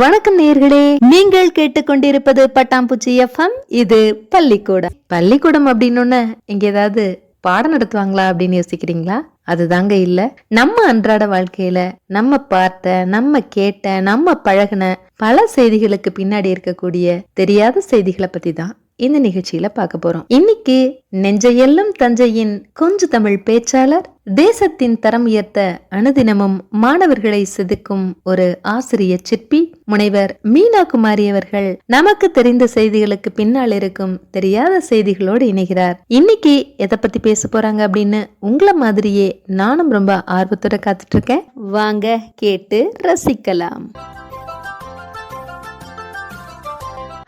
வணக்கம் நேயர்களே, நீங்கள் கேட்டுக்கொண்டிருப்பது பட்டாம்பூச்சி எஃப்எம். இது பள்ளிக்கூடம் அப்படின்னு இங்க ஏதாவது பாடம் நடத்துவாங்களா அப்படின்னு யோசிக்கிறீங்களா? அதுதாங்க இல்ல. நம்ம அன்றாட வாழ்க்கையில நம்ம பார்த்த, நம்ம கேட்ட, நம்ம பழகுன பல செய்திகளுக்கு பின்னாடி இருக்கக்கூடிய தெரியாத செய்திகளை பத்தி தான் இந்த நிகழ்ச்சியில பார்க்க போறோம். இன்னைக்கு நெஞ்சையெல்லும் தஞ்சையின் கொஞ்சு தமிழ் பேச்சாளர், தேசத்தின் தரம் உயர்த்த அனுதினமும் மாணவர்களை செதுக்கும் ஒரு ஆசிரிய சிற்பி முனைவர் மீனா குமாரி அவர்கள் நமக்கு தெரிந்த செய்திகளுக்கு பின்னால் இருக்கும் தெரியாத செய்திகளோடு இணைகிறார். இன்னைக்கு எதை பத்தி பேச போறாங்க அப்படின்னு உங்களை மாதிரியே நானும் ரொம்ப ஆர்வத்தோட காத்துட்டு இருக்கேன். வாங்க கேட்டு ரசிக்கலாம்.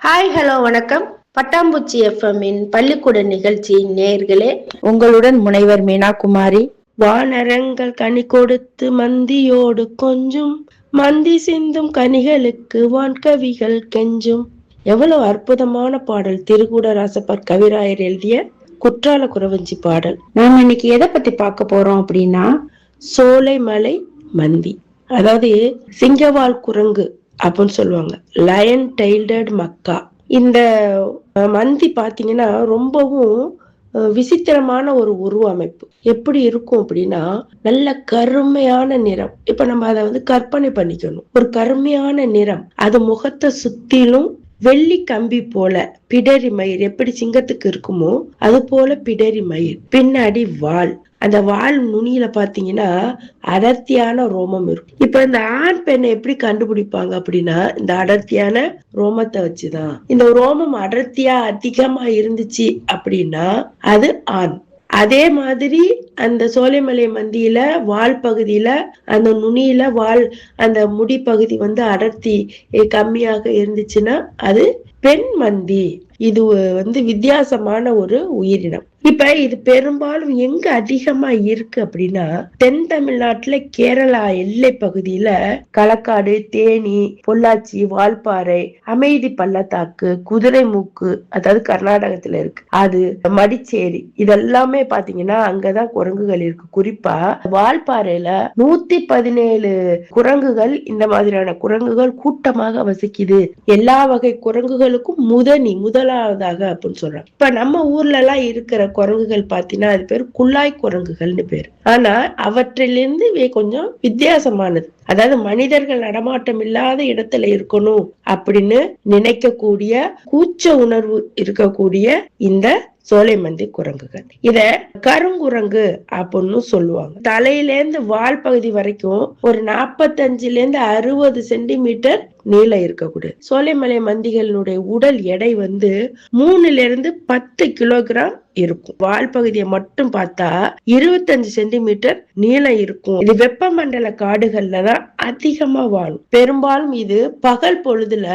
ஹாய், ஹலோ, வணக்கம். பட்டாம்பூச்சி எஃப்எம்மின் பள்ளிக்கூட நிகழ்ச்சி நேயர்களே, உங்களுடன் முனைவர் மீனா குமாரி. வானரங்கள் கனி கொடுத்து மந்தியோடு கொஞ்சும், மந்தி சிந்தும் கனிகளுக்கு வான்கவிகள் கெஞ்சும். எவ்வளவு அற்புதமான பாடல்! திருக்கூடராசப்பர் கவிராயர் எழுதிய குற்றால குறவஞ்சி பாடல். நாம இன்னைக்கு எதை பத்தி பார்க்க போறோம் அப்படின்னா, சோலைமலை மந்தி, அதாவது சிங்கவால் குரங்கு அப்படின்னு சொல்லுவாங்க, லயன் டெய்ல்டட் மக்கா. இந்த மந்தி பாத்தீங்கன்னா ரொம்பவும் விசித்திரமான ஒரு உருவமைப்பு. எப்படி இருக்கும் அப்படின்னா, நல்ல கருமையான நிறம். இப்ப நம்ம அதை கற்பனை பண்ணிக்கணும். ஒரு கருமையான நிறம், அது முகத்தை சுத்திலும் வெள்ளி கம்பி போல பிடரி மயிர், எப்படி சிங்கத்துக்கு இருக்குமோ அது போல பிடரி மயிர், பின்னாடி வால். அந்த வால் நுனியில பாத்தீங்கன்னா அடர்த்தியான ரோமம் இருக்கும். இப்ப இந்த ஆண் பெண்ணை எப்படி கண்டுபிடிப்பாங்க அப்படின்னா, இந்த அடர்த்தியான ரோமத்தை வச்சுதான். இந்த ரோமம் அடர்த்தியா அதிகமா இருந்துச்சு அப்படின்னா அது ஆண். அதே மாதிரி அந்த சோலைமலை மந்தியில வால் பகுதியில, அந்த நுனியில வால், அந்த முடி பகுதி அடர்த்தி கம்மியாக இருந்துச்சுன்னா அது பெண் மந்தி. இது வித்தியாசமான ஒரு உயிரினம். இப்ப இது பெரும்பாலும் எங்க அதிகமா இருக்கு அப்படின்னா, தென் தமிழ்நாட்டுல கேரளா எல்லை பகுதியில களக்காடு, தேனி, பொள்ளாச்சி, வால்பாறை, அமைதி பள்ளத்தாக்கு, குதிரைமூக்கு, அதாவது கர்நாடகத்துல இருக்கு, அது மடிச்சேரி, இதெல்லாமே பாத்தீங்கன்னா அங்கதான் குரங்குகள் இருக்கு. குறிப்பா வால்பாறையில 117 குரங்குகள், இந்த மாதிரியான குரங்குகள் கூட்டமாக வசிக்குது. எல்லா வகை குரங்குகளுக்கும் முதலாவதாக அப்படின்னு சொல்றாங்க. இப்ப நம்ம ஊர்ல எல்லாம் இருக்கிற குரங்குகள் பாத்தீங்கன்னா அது பேர் குள்ளாய் குரங்குகள்னு பேரு. ஆனா அவற்றிலிருந்து கொஞ்சம் வித்தியாசமானது. அதாவது மனிதர்கள் நடமாட்டம் இல்லாத இடத்துல இருக்கணும் அப்படின்னு நினைக்கக்கூடிய, கூச்ச உணர்வு இருக்கக்கூடிய இந்த சோலைமந்தி குரங்குகள், இத கருங்குரங்கு அப்படின்னு சொல்லுவாங்க. தலையிலேருந்து வால் பகுதி வரைக்கும் ஒரு 45 to 60 சென்டிமீட்டர் நீளம் இருக்கக்கூடிய சோலைமலை மந்திகளுடைய உடல் எடை 3 to 10 கிலோகிராம் இருக்கும். வால் பகுதியை மட்டும் பார்த்தா 25 சென்டிமீட்டர் நீளம் இருக்கும். இது வெப்பமண்டல காடுகள்ல தான் அதிகமா வாழும். பெரும்பாலும் இது பகல் பொழுதுல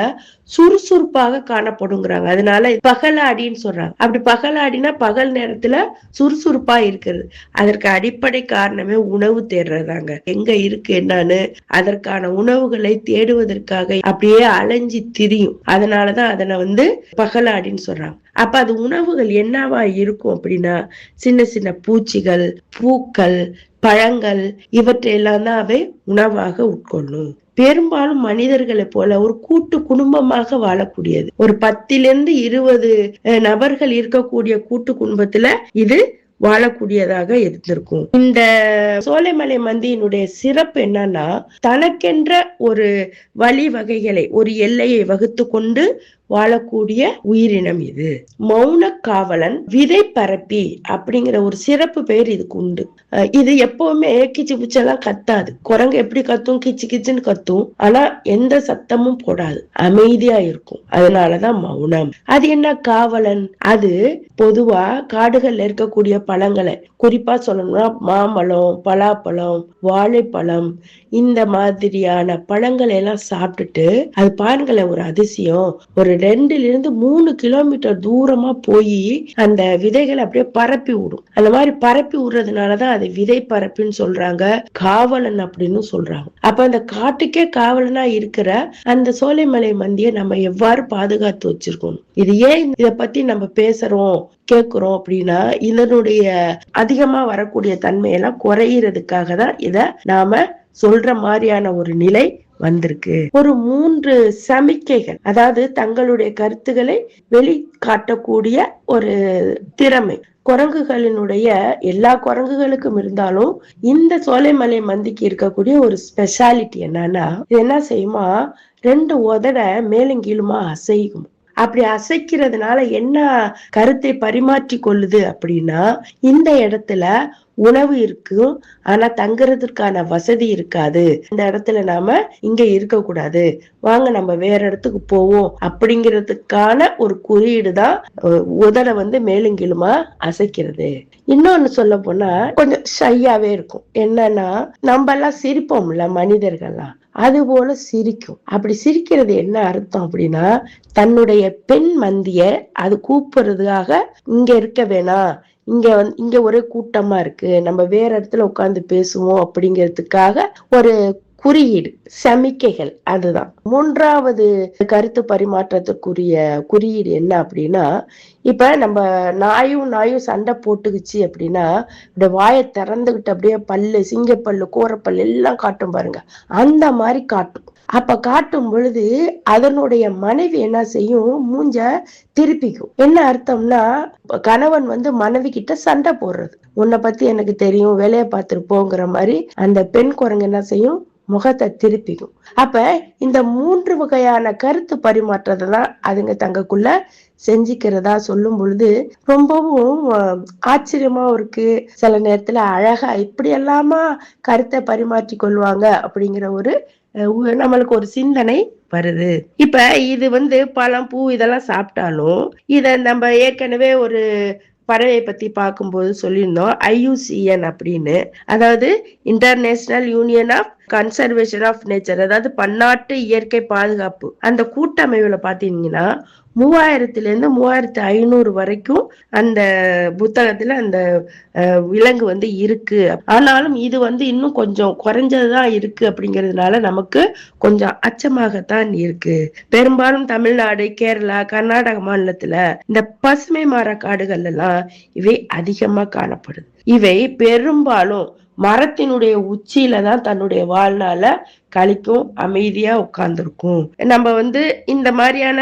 சுறுசுறுப்பாக காணப்படுங்கிறாங்க. அதனால பகலாடின்னு சொல்றாங்க. அப்படி பகலாடினா பகல் நேரத்துல சுறுசுறுப்பா இருக்கிறது. அதற்கு அடிப்படை காரணமே உணவு தேடுறதாங்க. எங்க இருக்கு என்னன்னு அதற்கான உணவுகளை தேடுவதற்காக அப்படியே அலைஞ்சி திரியும். அதனாலதான் அதனை பகலாடின்னு சொல்றாங்க. அப்ப அது உணவுகள் என்னவா இருக்கும் அப்படின்னா, சின்ன சின்ன பூச்சிகள், பூக்கள், பழங்கள், இவற்றையெல்லாம் தான் அவை உணவாக உட்கொள்ளும். பெரும்பாலும் மனிதர்களை போல ஒரு கூட்டு குடும்பமாக வாழக்கூடியது. ஒரு 10 to 20 நபர்கள் இருக்கக்கூடிய கூட்டு குடும்பத்துல இது வாழக்கூடியதாக இருந்திருக்கும். இந்த சோலைமலை மந்தியினுடைய சிறப்பு என்னன்னா, தனக்கென்ற ஒரு வழிவகைகளை, ஒரு எல்லையை வகுத்து கொண்டு வாழக்கூடிய உயிரினம் இது. மௌன காவலன், விதை பரப்பி அப்படிங்கிற ஒரு சிறப்பு பெயர் இதுக்கு உண்டு. இது எப்பவுமே கிச்சு புச்செல்லாம் கத்தாது. குரங்கு எப்படி கத்தும், கிச்சு கிச்சுன்னு கத்தும், ஆனா எந்த சத்தமும் போடாது, அமைதியா இருக்கும். அதனாலதான் மௌனம். அது என்ன காவலன்? அது பொதுவா காடுகள்ல இருக்கக்கூடிய பழங்களை, குறிப்பா சொல்லணும்னா மாம்பழம், பலாப்பழம், வாழைப்பழம், இந்த மாதிரியான பழங்களை எல்லாம் சாப்பிட்டுட்டு, அது பாருங்களேன் ஒரு அதிசயம், ஒரு 2 to 3 கிலோமீட்டர் தூரமா போய் அந்த விதைகளை அப்படியே பரப்பி விடும். அந்த மாதிரி பரப்பி விடுறதுனாலதான் அதை விதை பரப்பின்னு சொல்றாங்க, காவலன் அப்படின்னு சொல்றாங்க. அப்ப அந்த காட்டுக்கே காவலனா இருக்கிற அந்த சோலைமலை மந்தியை நம்ம எவ்வாறு பாதுகாத்து வச்சிருக்கணும்? இது ஏன் இத பத்தி நம்ம பேசுறோம், கேக்குறோம் அப்படின்னா, இதனுடைய அதிகமா வரக்கூடிய தன்மையெல்லாம் குறையிறதுக்காக தான் இத நாம சொல்ற மாதிரியான ஒரு நிலை வந்திருக்கு. ஒரு 3 சமிக்கைகள், அதாவது தங்களுடைய கருத்துக்களை வெளிக்காட்டக்கூடிய ஒரு திறமை குரங்குகளினுடைய எல்லா குரங்குகளுக்கும் இருந்தாலும் இந்த சோலைமலை மந்திக்கு இருக்கக்கூடிய ஒரு ஸ்பெஷாலிட்டி என்னன்னா, இது என்ன செய்யுமா, 2 உதட மேலும் கீழுமா அசைக்கும். அப்படி அசைக்கிறதுனால என்ன கருத்தை பரிமாற்றி கொள்ளுது அப்படின்னா, இந்த இடத்துல உணவு இருக்கும், ஆனா தங்குறதுக்கான வசதி இருக்காது, இந்த இடத்துல நாம இங்க இருக்க கூடாது, வாங்க நம்ம வேற இடத்துக்கு போவோம் அப்படிங்கிறதுக்கான ஒரு குறியீடு தான் உதட மேலும் கீழுமா அசைக்கிறது. இன்னொன்னு சொல்ல போனா கொஞ்சம் ஷையாவே இருக்கும். என்னன்னா, நம்ம எல்லாம் சிரிப்போம்ல மனிதர்கள்லாம், அது போல சிரிக்கும். அப்படி சிரிக்கிறது என்ன அர்த்தம் அப்படின்னா, தன்னுடைய பெண் மந்திய அது கூப்பிடுறதுக்காக இங்க இருக்க வேணாம், இங்க ஒரே கூட்டமா இருக்கு, நம்ம வேற இடத்துல உட்கார்ந்து பேசுவோம் அப்படிங்கிறதுக்காக ஒரு குறியீடு, சமிக்கைகள். அதுதான் 3வது கருத்து பரிமாற்றத்துக்குரிய குறியீடு என்ன அப்படின்னா, இப்ப நம்ம நாயும் சண்டை போட்டுக்குச்சு அப்படின்னா இந்த வாயை திறந்துகிட்டு அப்படியே பல்லு, சிங்கப்பல்லு, கோரப்பல்லு எல்லாம் காட்டும் பாருங்க, அந்த மாதிரி காட்டும். அப்ப காட்டும் பொழுது அதனுடைய மனைவி என்ன செய்யும், மூஞ்ச திருப்பிக்கும். என்ன அர்த்தம்னா, கணவன் மனைவி கிட்ட சண்டை போடுறது, உன்னை பத்தி எனக்கு தெரியும், வேலையை பார்த்துட்டு போங்கிற மாதிரி அந்த பெண் குரங்கு என்ன செய்யும், முகத்தை திருப்பிக்கும். அப்ப இந்த 3 வகையான கருத்து பரிமாற்றத்தை தான் அதுங்க தங்கக்குள்ள செஞ்சுக்கிறதா சொல்லும் பொழுது ரொம்பவும் ஆச்சரியமா இருக்கு. சில நேரத்துல அழகா இப்படி எல்லாமா கருத்தை பரிமாற்றி கொள்வாங்க அப்படிங்கிற ஒரு நம்மளுக்கு ஒரு சிந்தனை வருது. இப்ப இது பழம், பூ இதெல்லாம் சாப்பிட்டாலும் இத நம்ம ஏற்கனவே ஒரு பறவை பத்தி பார்க்கும்போது சொல்லியிருந்தோம், IUCN அப்படின்னு, அதாவது international union of conservation of nature, அதாவது பன்னாட்டு இயற்கை பாதுகாப்பு. அந்த கூட்டமைவுல பாத்தீங்கன்னா 3000 இருந்து 3500 வரைக்கும் அந்த புத்தகத்துல அந்த விலங்கு இருக்கு. ஆனாலும் இது இன்னும் கொஞ்சம் குறைஞ்சதுதான் இருக்கு அப்படிங்கிறதுனால நமக்கு கொஞ்சம் அச்சமாகத்தான் இருக்கு. பெரும்பாலும் தமிழ்நாடு, கேரளா, கர்நாடக மாநிலத்துல இந்த பசுமை மர காடுகள் எல்லாம் இவை அதிகமா காணப்படுது. இவை பெரும்பாலும் மரத்தினுடைய உச்சியில தான் தன்னுடைய வாழ்நாள கழிக்கும், அமைதியா உட்கார்ந்துருக்கும். நம்ம இந்த மாதிரியான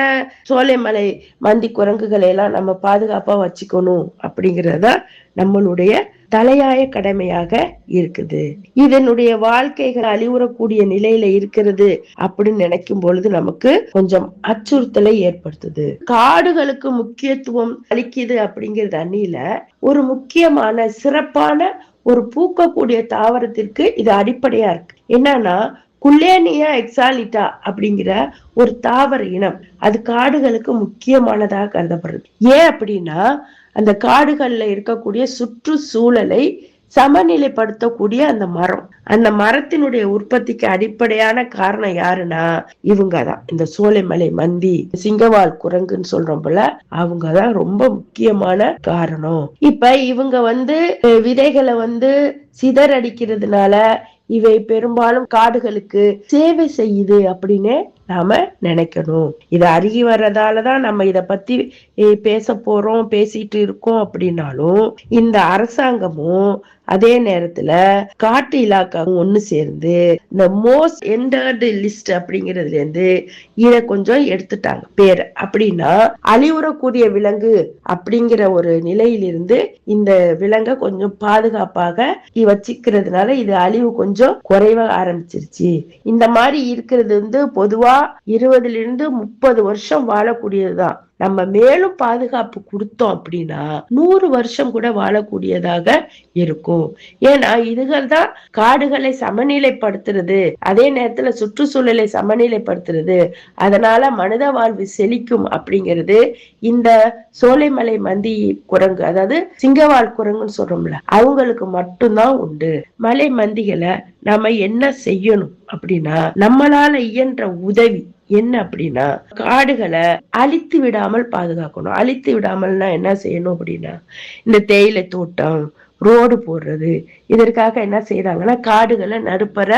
சோலைமலை மந்தி குரங்குகளை எல்லாம் நம்ம பாதுகாப்பா வச்சுக்கணும் அப்படிங்கறத நம்மளுடைய தலையாய கடமையாக இருக்குது. இதனுடைய வாழ்க்கைகள் அழிவுறக்கூடிய நிலையில இருக்கிறது அப்படின்னு நினைக்கும் பொழுது நமக்கு கொஞ்சம் அச்சுறுத்தலை ஏற்படுத்துது. காடுகளுக்கு முக்கியத்துவம் அளிக்குது அப்படிங்கிறது அன்னில ஒரு முக்கியமான சிறப்பான ஒரு பூக்கக்கூடிய தாவரத்திற்கு இது அடிப்படையா இருக்கு. என்னன்னா, குல்லேனியா எக்ஸாலிட்டா அப்படிங்கிற ஒரு தாவர இனம், அது காடுகளுக்கு முக்கியமானதாக கருதப்படுறது. ஏன் அப்படின்னா, அந்த காடுகள்ல இருக்கக்கூடிய சுற்றுச்சூழலை சமநிலைப்படுத்தக்கூடிய அந்த மரத்தினுடைய உற்பத்திக்கு அடிப்படையான காரணம் யாருன்னா இவங்கதான். இந்த சோலைமலை மந்தி, சிங்கவால் குரங்குன்னு சொல்றோம் போல, அவங்கதான் ரொம்ப முக்கியமான காரணம். இப்ப இவங்க விதைகளை சிதறடிக்கிறதுனால இவை பெரும்பாலும் காடுகளுக்கு சேவை செய்யுது அப்படின்னு நாம நினைக்கணும். இத அருகி வர்றதாலதான் நம்ம இத பத்தி பேச போறோம், பேசிட்டு இருக்கோம். அப்படின்னாலும் இந்த அரசாங்கமும் அதே நேரத்துல காட்டு இலாக்காவும் ஒண்ணு சேர்ந்து இந்த மோஸ்ட் என்டர்டு லிஸ்ட் அப்படிங்கிறதுல இருந்து இத கொஞ்சம் எடுத்துட்டாங்க பேரை. அப்படின்னா அழிவுறக்கூடிய விலங்கு அப்படிங்கிற ஒரு நிலையிலிருந்து இந்த விலங்கை கொஞ்சம் பாதுகாப்பாக வச்சுக்கிறதுனால இது அழிவு கொஞ்சம் குறைவ ஆரம்பிச்சிருச்சு. இந்த மாதிரி இருக்கிறது பொதுவா 20 இருந்து 30 வருஷம் வாழக்கூடியதுதான். நம்ம மேலும் பாதுகாப்பு கொடுத்தோம் அப்படின்னா 100 வருஷம் கூட வாழக்கூடியதாக இருக்கும். ஏன்னா இதுகள் தான் காடுகளை சமநிலைப்படுத்துறது, அதே நேரத்துல சுற்றுச்சூழலை சமநிலைப்படுத்துறது, அதனால மனித வாழ்வு செழிக்கும் அப்படிங்கிறது இந்த சோலைமலை மந்தி குரங்கு, அதாவது சிங்கவால் குரங்குன்னு சொல்றோம்ல, அவங்களுக்கு மட்டும்தான் உண்டு. மலை மந்திகளை நம்ம என்ன செய்யணும் அப்படின்னா, நம்மளால இயன்ற உதவி என்ன அப்படின்னா, காடுகளை அழித்து விடாமல் பாதுகாக்கணும். அழித்து விடாமல்னா என்ன செய்யணும் அப்படின்னா, இந்த தேயிலை தோட்டம், ரோடு போடுறது, இதற்காக என்ன செய்யறாங்கன்னா காடுகளை நடுப்பற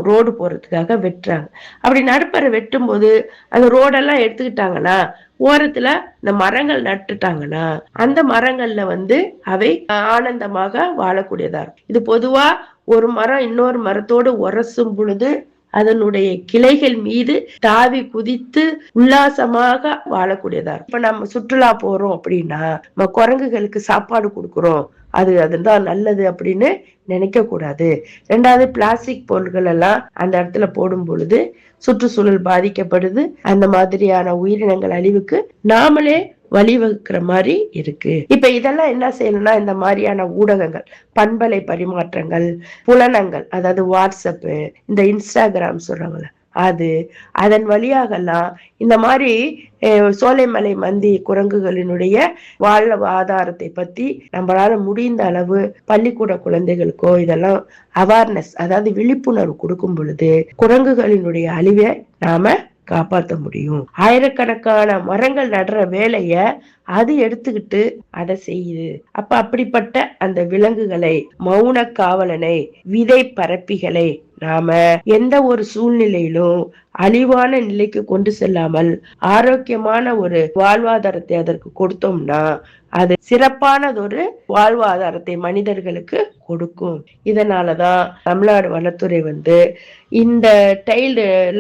ரோடு போறதுக்காக வெட்டுறாங்க. அப்படி நடுப்பற வெட்டும் போது அந்த ரோடெல்லாம் எடுத்துக்கிட்டாங்கன்னா, ஓரத்துல இந்த மரங்கள் நட்டுட்டாங்கன்னா அந்த மரங்கள்ல அவை ஆனந்தமாக வாழக்கூடியதா இருக்கும். இது பொதுவா ஒரு மரம் இன்னொரு மரத்தோடு உரசும் பொழுது அதனுடைய கிளைகள் மீது தாவி குதித்து உல்லாசமாக வாழக்கூடியதா இருக்கும். இப்ப நம்ம சுற்றுலா போறோம் அப்படின்னா நம்ம குரங்குகளுக்கு சாப்பாடு கொடுக்கிறோம், அதுதான் நல்லது அப்படின்னு நினைக்க கூடாது. ரெண்டாவது, பிளாஸ்டிக் பொருட்கள் எல்லாம் அந்த இடத்துல போடும் பொழுது சுற்றுச்சூழல் பாதிக்கப்படுது. அந்த மாதிரியான உயிரினங்கள் அழிவுக்கு நாமளே வழிவகுக்கிற மாதிரி இருக்கு. இப்ப இதெல்லாம் என்ன செய்யணும்னா, இந்த மாதிரியான ஊடகங்கள், பண்பலை பரிமாற்றங்கள், புலனங்கள், அதாவது வாட்ஸ்அப், இந்த இன்ஸ்டாகிராம் சொல்றாங்கல்ல, அதன் வழியாகலாம் இந்த மாதிரி சோலைமலை மந்தி குரங்குகளினுடைய வாழ்வாதாரத்தை பத்தி நம்மளால முடிந்த அளவு பள்ளிக்கூட குழந்தைகளுக்கோ இதெல்லாம் அவேர்னஸ், அதாவது விழிப்புணர்வு கொடுக்கும் பொழுது குரங்குகளினுடைய அழிவை நாம காப்பாற்ற முடியும். ஆயிரக்கணக்கான மரங்கள் நடுற வேலைய அது எடுத்துக்கிட்டு அதை செய்யுது. அப்ப அப்படிப்பட்ட அந்த விலங்குகளை, மௌன காவலனை, விதை பரப்பிகளை நாம எந்த ஒரு சூழ்நிலையிலும் அழிவான நிலைக்கு கொண்டு செல்லாமல் ஆரோக்கியமான ஒரு வாழ்வாதாரத்தை அதற்கு கொடுத்தோம்னா அது சிறப்பானதொரு வாழ்வாதாரத்தை மனிதர்களுக்கு கொடுக்கும். இதனாலதான் தமிழ்நாடு வனத்துறை இந்த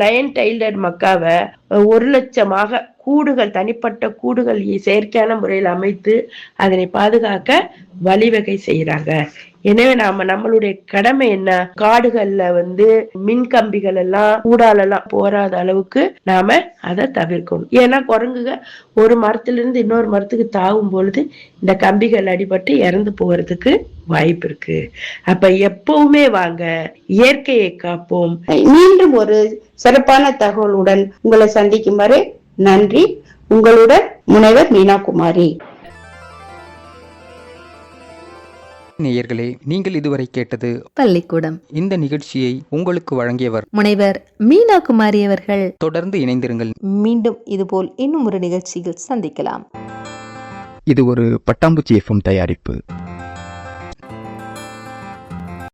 லயன் டைல்டர் மக்காவை 1,00,000 கூடுகள், தனிப்பட்ட கூடுகள் செயற்கையான முறையில் அமைத்து அதனை பாதுகாக்க வழிவகை செய்யறாங்க. எனவே நம்மளுடைய கடமை என்ன, காடுகள்ல மின் கம்பிகள் எல்லாம் கூடாலெல்லாம் போராத அளவுக்கு நாம அதை தவிர்க்கணும். ஏன்னா குரங்குக ஒரு மரத்திலிருந்து இன்னொரு மரத்துக்கு தாவும் பொழுது இந்த கம்பிகள் அடிபட்டு இறந்து போறதுக்கு வாய்ப்பு இருக்கு. அப்ப எப்பவுமே வாங்க இயற்கையை காப்போம். மீண்டும் ஒரு சிறப்பான தகவலுடன் உங்களை சந்திக்கும் வரை நன்றி. உங்களுடன் முனைவர் மீனாகுமாரி. நேயர்களே, நீங்கள் இதுவரை கேட்டது பள்ளிக்கூடம். இந்த நிகழ்ச்சியை உங்களுக்கு வழங்கியவர் முனைவர் மீனாகுமாரி அவர்கள். தொடர்ந்து இணைந்திருங்கள். மீண்டும் இதுபோல் இன்னும் ஒரு நிகழ்ச்சியில் சந்திக்கலாம். இது ஒரு பட்டாம்பூச்சி FM தயாரிப்பு.